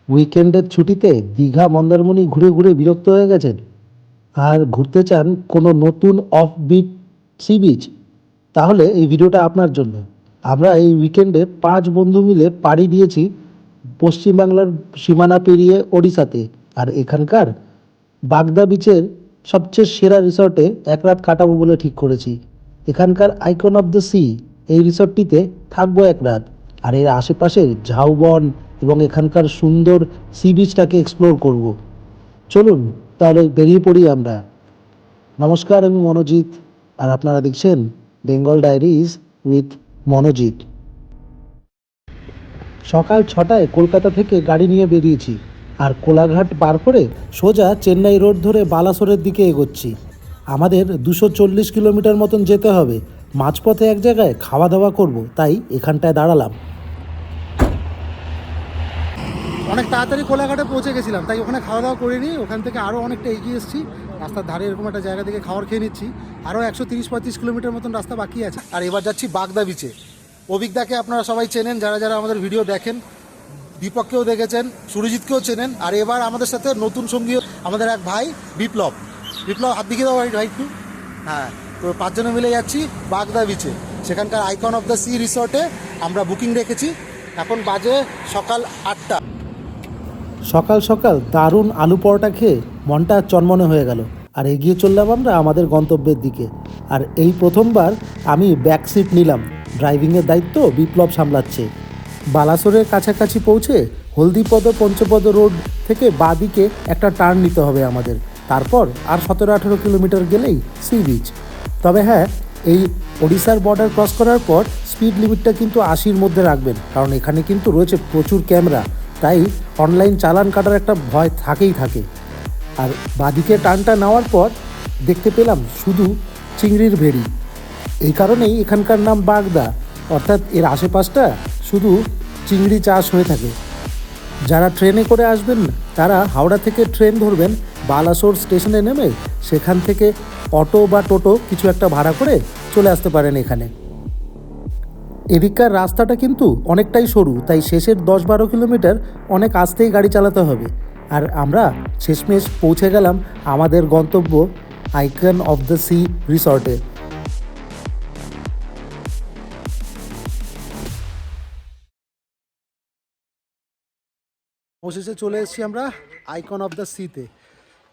উইকেন্ডের ছুটিতে দীঘা মন্দারমণি ঘুরে ঘুরে বিরক্ত হয়ে গেছেন আর ঘুরতে চান কোনো নতুন অফবিট সি বিচ, তাহলে এই ভিডিওটা আপনার জন্য। আমরা এই উইকেন্ডে 5 বন্ধু মিলে পাড়ি দিয়েছি পশ্চিমবাংলার সীমানা পেরিয়ে ওড়িশাতে। আর এখানকার বাগদা বিচের সবচেয়ে সেরা রিসর্টে এক রাত কাটাবো বলে ঠিক করেছি। এখানকার আইকন অফ দ্য সি এই রিসর্টটিতে থাকবো এক রাত, আর এর আশেপাশের ঝাউবন এবং এখানকার সুন্দর সি বিচটাকে এক্সপ্লোর করব। চলুন তাহলে বেরিয়ে পড়ি আমরা। নমস্কার, আমি মনোজিৎ, আর আপনারা দেখছেন বেঙ্গল ডায়েরিজ উইথ মনোজিৎ। সকাল 6টায় কলকাতা থেকে গাড়ি নিয়ে বেরিয়েছি, আর কোলাঘাট পার করে সোজা চেন্নাই রোড ধরে বালাসোরের দিকে এগোচ্ছি। আমাদের 240 কিলোমিটার মতন যেতে হবে। মাঝপথে এক জায়গায় খাওয়া দাওয়া করব, তাই এখানটায় দাঁড়ালাম। অনেক তাড়াতাড়ি কোলাঘাটে পৌঁছে গেছিলাম, তাই ওখানে খাওয়া দাওয়া করিনি। ওখান থেকে আরও অনেকটা এগিয়ে এসেছি, রাস্তার ধারে এরকম একটা জায়গা থেকে খাবার খেয়ে নিচ্ছি। আরও 130-35 কিলোমিটার মতন রাস্তা বাকি আছে। আর এবার যাচ্ছি বাগদা বিচে। অভিজ্ঞতাকে আপনারা সবাই চেনেন, যারা যারা আমাদের ভিডিও দেখেন। দীপককেও দেখেছেন, সুরজিৎকেও চেনেন। আর এবার আমাদের সাথে নতুন সঙ্গী আমাদের এক ভাই বিপ্লব। হাত দিকে দাও ভাই একটু। হ্যাঁ, তো 5 জনে মিলে যাচ্ছি বাগদা বিচে। সেখানকার আইকন অফ দ্য সি রিসর্টে আমরা বুকিং রেখেছি। এখন বাজে সকাল 8টা। সকাল সকাল দারুণ আলু পরোটা খেয়ে মনটা চনমনে হয়ে গেল, আর এগিয়ে চললাম আমরা আমাদের গন্তব্যের দিকে। আর এই প্রথমবার আমি ব্যাক সিট নিলাম, ড্রাইভিংয়ের দায়িত্ব বিপ্লব সামলাচ্ছে। বালাসোরের কাছাকাছি পৌঁছে হলদিপদ পঞ্চপদ রোড থেকে বাঁদিকে একটা টার্ন নিতে হবে আমাদের। তারপর আর 17-18 কিলোমিটার গেলেই সি বিচ। তবে হ্যাঁ, এই ওড়িশার বর্ডার ক্রস করার পর স্পিড লিমিটটা কিন্তু 80-র মধ্যে রাখবেন, কারণ এখানে কিন্তু রয়েছে প্রচুর ক্যামেরা, তাই অনলাইন চালান কাটার একটা ভয় থাকেই থাকে। আর বাঁদিকে টার্নটা নেওয়ার পর দেখতে পেলাম শুধু চিংড়ির ভেড়ি। এই কারণেই এখানকার নাম বাগদা, অর্থাৎ এর আশেপাশটা শুধু চিংড়ি চাষ হয়ে থাকে। যারা ট্রেনে করে আসবেন তারা হাওড়া থেকে ট্রেন ধরবেন, বালাসোর স্টেশনে নেমে সেখান থেকে অটো বা টোটো কিছু একটা ভাড়া করে চলে আসতে পারেন এখানে। এদিককার রাস্তাটা কিন্তু অনেকটাই সরু, তাই শেষের 10-12 কিলোমিটার অনেক আস্তেই গাড়ি চালাতে হবে। আর আমরা শেষমেশ পৌঁছে গেলাম আমাদের গন্তব্য আইকন অফ দ্য সি রিসর্টে। অবশেষে চলে এসেছি আমরা আইকন অফ দ্য সিতে।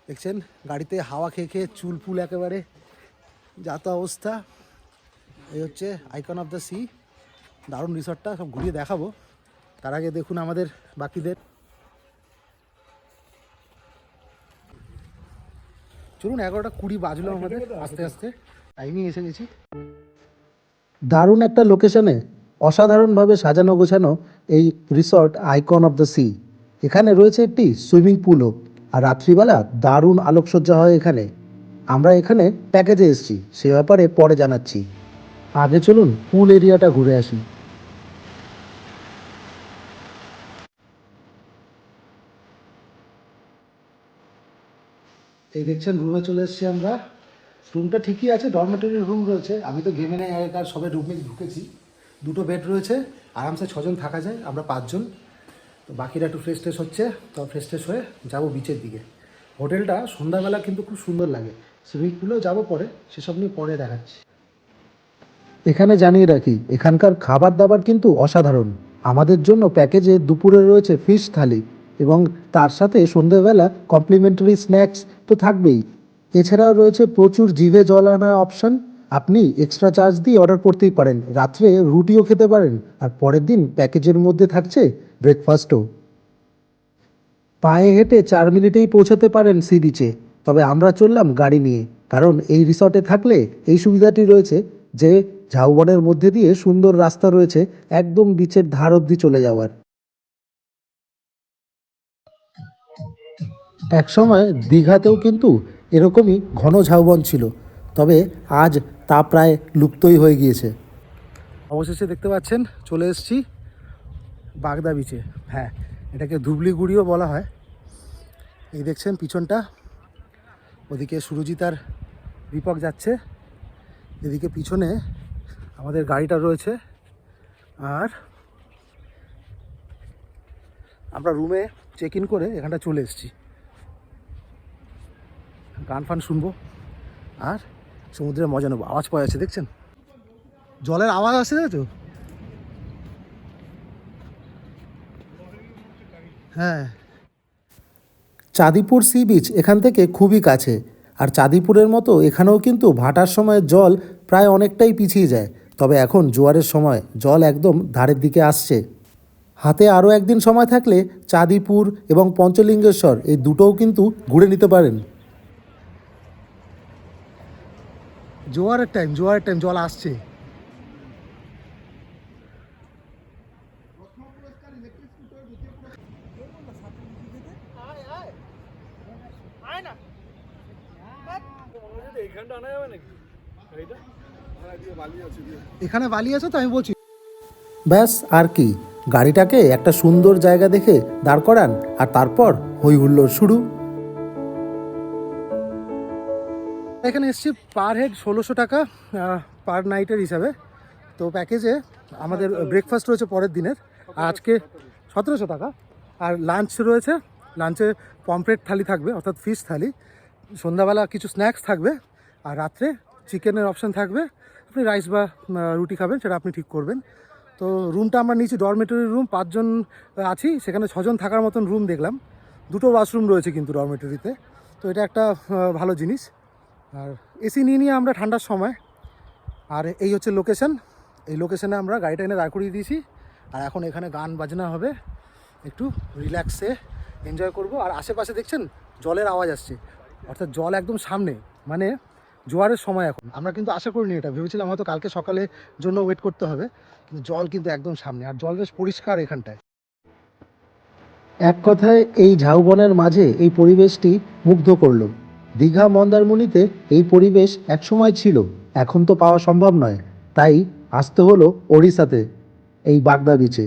দেখছেন গাড়িতে হাওয়া খেয়ে খেয়ে চুল ফুল একেবারে যাতা অবস্থা। এই হচ্ছে আইকন অফ দ্য সি, দারুণ রিসর্টটা, সব ঘুরিয়ে দেখাবো। তার আগে দেখুন আমাদের বাকিদের। চলুন, 11:20 বাজলো আমাদের, আস্তে আস্তে টাইমিং এসে গেছি। দারুণ একটা লোকেশনে অসাধারণভাবে সাজানো গোছানো এই resort icon of the sea. এখানে রয়েছে একটি সুইমিং পুলও, আর রাত্রিবেলা দারুণ আলোকসজ্জা হয় এখানে। আমরা এখানে প্যাকেজে এসেছি, সে ব্যাপারে পরে জানাচ্ছি। আগে চলুন পুল এরিয়াটা ঘুরে আসি। এই দেখছেন রুমে চলে এসেছি আমরা। রুমটা ঠিকই আছে, ডরমেটরি রুম রয়েছে। আমি তো ঘেমে নেই আগেকার, সবে রুমে ঢুকেছি। 2টো বেড রয়েছে, আরামসে 6 জন থাকা যায়, আমরা 5 জন। তো বাকিরা একটু ফ্রেশ ট্রেশ হচ্ছে, তো ফ্রেশ ট্রেশ হয়ে যাবো বিচের দিকে। হোটেলটা সন্ধ্যাবেলা কিন্তু খুব সুন্দর লাগে। সুইমিং পুলেও যাবো পরে, সেসব নিয়ে পরে দেখাচ্ছি। এখানে জানিয়ে রাখি, এখানকার খাবার দাবার কিন্তু অসাধারণ। আমাদের জন্য প্যাকেজে দুপুরে রয়েছে ফিশ থালি, এবং তার সাথে সন্ধ্যেবেলা কমপ্লিমেন্টারি স্ন্যাক্স তো থাকবেই। এছাড়াও রয়েছে প্রচুর জিভে জল আনা অপশান। আপনি এক্সট্রা চার্জ দিয়ে অর্ডার করতেই পারেন, রাত্রে রুটিও খেতে পারেন, আর পরের দিন প্যাকেজের মধ্যে থাকছে ব্রেকফাস্টও। পায়ে হেঁটে 4 মিনিটেই পৌঁছাতে পারেন সি বিচে। তবে আমরা চললাম গাড়ি নিয়ে, কারণ এই রিসর্টে থাকলে এই সুবিধাটি রয়েছে যে ঝাউবনের মধ্যে দিয়ে সুন্দর রাস্তা রয়েছে একদম বিচের ধার অবধি চলে যাওয়ার। একসময় দীঘাতেও কিন্তু এরকমই ঘন ঝাউবন ছিল, তবে আজ তা প্রায় লুপ্তই হয়ে গিয়েছে। অবশেষে দেখতে পাচ্ছেন চলে এসেছি বাগদা বিচে। হ্যাঁ, এটাকে ধুবলিগুড়িও বলা হয়। এই দেখছেন পিছনটা, ওদিকে সুরজিৎ আর দীপক যাচ্ছে, এদিকে পিছনে আমাদের গাড়িটা রয়েছে। আর আমরা রুমে চেক ইন করে এখানটা চলে এসেছি। গান ফান শুনবো আর সমুদ্রের মজা নেবো। আওয়াজ পাওয়া যাচ্ছে, দেখছেন জলের আওয়াজ আসছে তো। হ্যাঁ, চাঁদিপুর সি বিচ এখান থেকে খুবই কাছে। আর চাঁদিপুরের মতো এখানেও কিন্তু ভাটার সময় জল প্রায় অনেকটাই পিছিয়ে যায়, তবে এখন জোয়ারের সময় জল একদম ধারের দিকে আসছে। হাতে আরও একদিন সময় থাকলে চাঁদিপুর এবং পঞ্চলিঙ্গেশ্বর এই দুটোও কিন্তু ঘুরে নিতে পারেন। জোয়ারের টাইম জল আসছে। এখানে বালি আছে তো, আমি বলছি। ব্যাস আর কি, গাড়িটাকে একটা সুন্দর জায়গা দেখে দাঁড় করান আর তারপর হই হুল্লোড় শুরু। এখানে এসছি পার হেড 1600 টাকা পার নাইটের হিসাবে। তো প্যাকেজে আমাদের ব্রেকফাস্ট রয়েছে পরের দিনের, আর আজকে 1700 টাকা। আর লাঞ্চ রয়েছে, লাঞ্চে পমফ্রেট থালি থাকবে অর্থাৎ ফিশ থালি, সন্ধ্যাবেলা কিছু স্ন্যাক্স থাকবে, আর রাত্রে চিকেনের অপশান থাকবে। আপনি রাইস বা রুটি খাবেন সেটা আপনি ঠিক করবেন। তো রুমটা আমরা নিয়েছি ডরমেটরি রুম, 5 জন আছি, সেখানে 6 জন থাকার মতন রুম দেখলাম। 2টো ওয়াশরুম রয়েছে কিন্তু ডরমেটরিতে, তো এটা একটা ভালো জিনিস। আর এসি নিয়ে আমরা ঠান্ডার সময়। আর এই হচ্ছে লোকেশন, এই লোকেশনে আমরা গাড়িটা এনে দাঁড় করিয়ে দিয়েছি। আর এখন এখানে গান বাজনা হবে, একটু রিল্যাক্সে এনজয় করব। আর আশেপাশে দেখছেন জলের আওয়াজ আসছে, অর্থাৎ জল একদম সামনে, মানে জোয়ারের সময় এখন। আমরা কিন্তু আশা করিনি এটা, ভেবেছিলাম হয়তো কালকে সকালের জন্য ওয়েট করতে হবে, কিন্তু জল কিন্তু একদম সামনে, আর জল বেশ পরিষ্কার এখানটায়। এক কথায় এই ঝাউবনের মাঝে এই পরিবেশটি মুগ্ধ করলো। দীঘা মন্দারমণিতে এই পরিবেশ একসময় ছিল, এখন তো পাওয়া সম্ভব নয়, তাই আসতে হলো ওড়িশাতে এই বাগদা বিচে।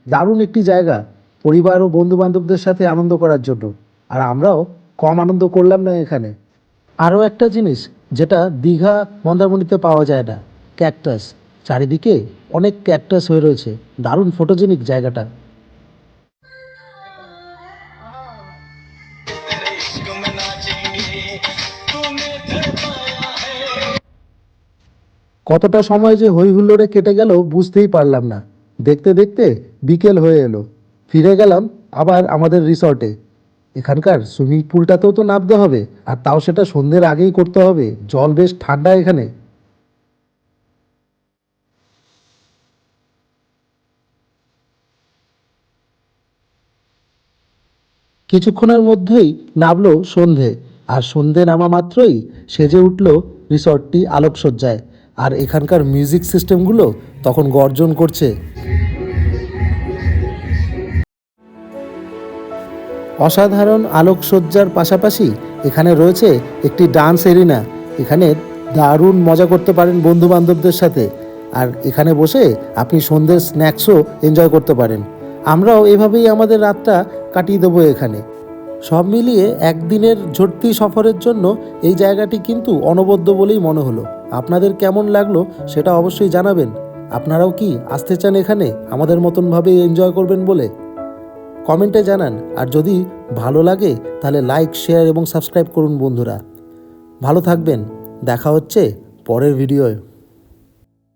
দারুণ একটি জায়গা পরিবার ও বন্ধু বান্ধবদের সাথে আনন্দ করার জন্য। আর আমরাও কম আনন্দ করলাম না এখানে। আরও একটা জিনিস যেটা দীঘা মন্দারমণিতে পাওয়া যায় না, ক্যাকটাস। চারিদিকে অনেক ক্যাকটাস হয়ে রয়েছে, দারুণ ফটোজেনিক জায়গাটা। কতটা সময় যে হই হুল্লোড়ে কেটে গেল বুঝতেই পারলাম না। দেখতে দেখতে বিকেল হয়ে এলো, ফিরে গেলাম আবার আমাদের রিসর্টে। এখানকার সুইমিং পুলটাতেও তো নামতে হবে, আর তাও সেটা সন্ধ্যের আগেই করতে হবে। জল বেশ ঠান্ডা এখানে। কিছুক্ষণের মধ্যেই নামলো সন্ধে, আর সন্ধে নামা মাত্রই সেজে উঠল রিসর্টটি আলোকসজ্জায়। আর এখানকার মিউজিক সিস্টেমগুলো তখন গর্জন করছে। অসাধারণ আলোকসজ্জার পাশাপাশি এখানে রয়েছে একটি ডান্স এরিনা। এখানে দারুণ মজা করতে পারেন বন্ধু বান্ধবদের সাথে, আর এখানে বসে আপনি সন্ধ্যের স্ন্যাক্সও এনজয় করতে পারেন। আমরাও এভাবেই আমাদের রাতটা কাটিয়ে দেবো এখানে। সব মিলিয়ে একদিনের ঝড়তি সফরের জন্য এই জায়গাটি কিন্তু অনবদ্য বলেই মনে হলো। আপনাদের কেমন লাগলো সেটা অবশ্যই জানাবেন। আপনারাও কি আসতে চান এখানে আমাদের মতনভাবে এনজয় করবেন বলে? কমেন্টে জানান। আর যদি ভালো লাগে তাহলে লাইক, শেয়ার এবং সাবস্ক্রাইব করুন বন্ধুরা। ভালো থাকবেন, দেখা হচ্ছে পরের ভিডিওয়।